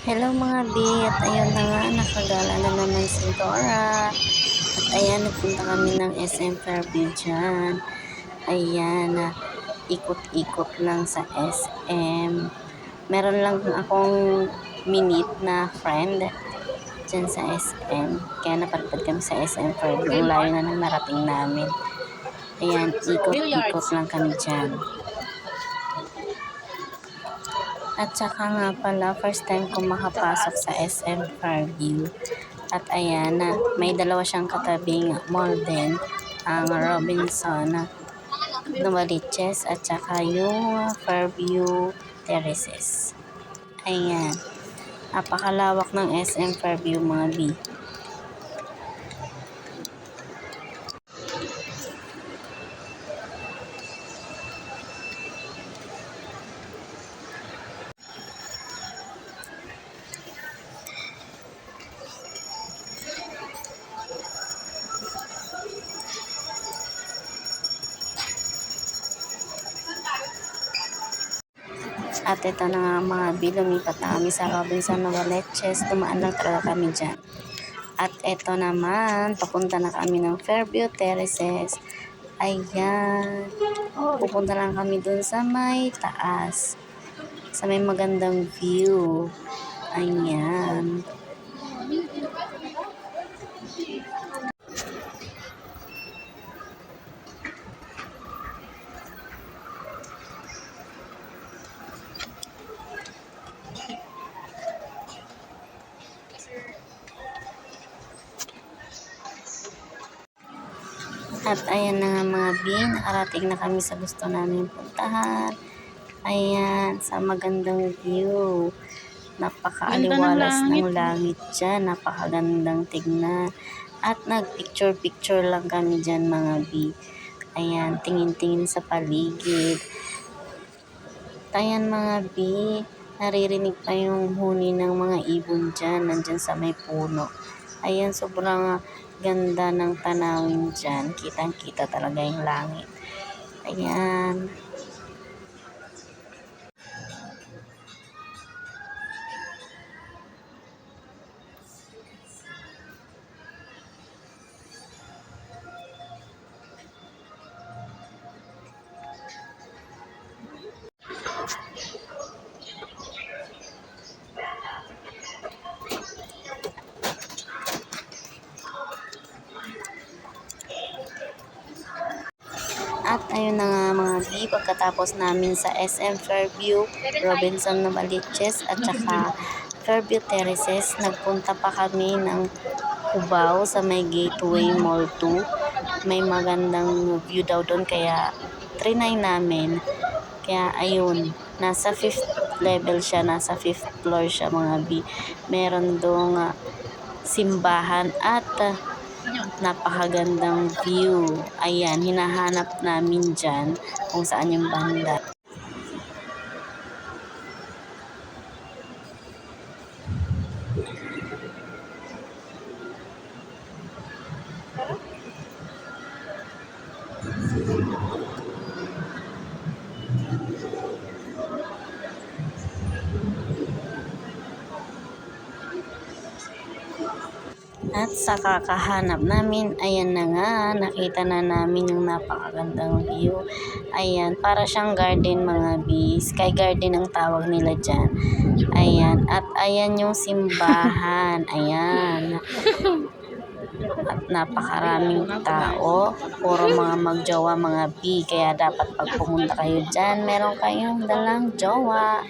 Hello mga B, at ayun na nga, nakagala na naman si Dora. At ayan, nagpunta kami ng SM Fairview dyan. Ayan, ikot-ikot lang sa SM. Meron lang akong minute na friend dyan sa SM. Kaya napadpad kami sa SM Fairview. Ang layo na nang narating namin. Ayan, ikot-ikot lang kami dyan. At saka nga pala, first time ko makapasok sa SM Fairview. At ayan na, may dalawa siyang katabing mall din, ang Robinson Novaliches at saka yung Fairview Terraces. Ayan, napakalawak ng SM Fairview mga B. At ito na nga mga B, lumipat na kami sa Robinson Novaliches. Dumaan lang talaga kami dyan. At ito naman, papunta na kami ng Fairview Terraces. Ayan, pupunta lang kami dun sa may taas. Sa may magandang view. Ayan. At ayan na nga mga B, nakarating na kami sa gusto namin puntahan. Ayan, sa magandang view. Napakaaliwalas ng langit dyan. Napakagandang tignan. At nagpicture-picture lang kami dyan mga B. Ayan, tingin-tingin sa paligid. At ayan mga B, naririnig pa yung huni ng mga ibon dyan. Nandyan sa may puno. Ayan, sobrang ganda ng tanawin dyan. Kitang-kita talaga yung langit. Ayan. At ayun na nga mga B, pagkatapos namin sa SM Fairview, Robinson Novaliches at saka Fairview Terraces, nagpunta pa kami ng Cubao sa may Gateway Mall 2. May magandang view daw doon kaya trinay namin. Kaya ayun, nasa 5th level siya, nasa 5th floor siya mga B. Meron doong simbahan at napakagandang view. Ayan, hinahanap namin dyan kung saan yung banda. At sa kakahanap namin, ayan na nga, nakita na namin yung napakagandang view. Ayan, para siyang garden mga B. Sky garden ang tawag nila dyan. Ayan, at ayan yung simbahan. Ayan. At napakaraming tao. Puro mga magjowa mga B. Kaya dapat pag pumunta kayo dyan, meron kayong dalang jowa.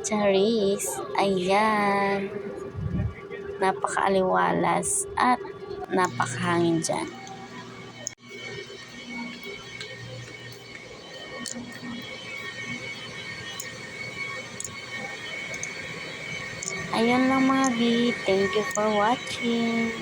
Charis. Ayan. Napakaaliwalas at napakahangin dyan. Ayun lang mga B. Thank you for watching.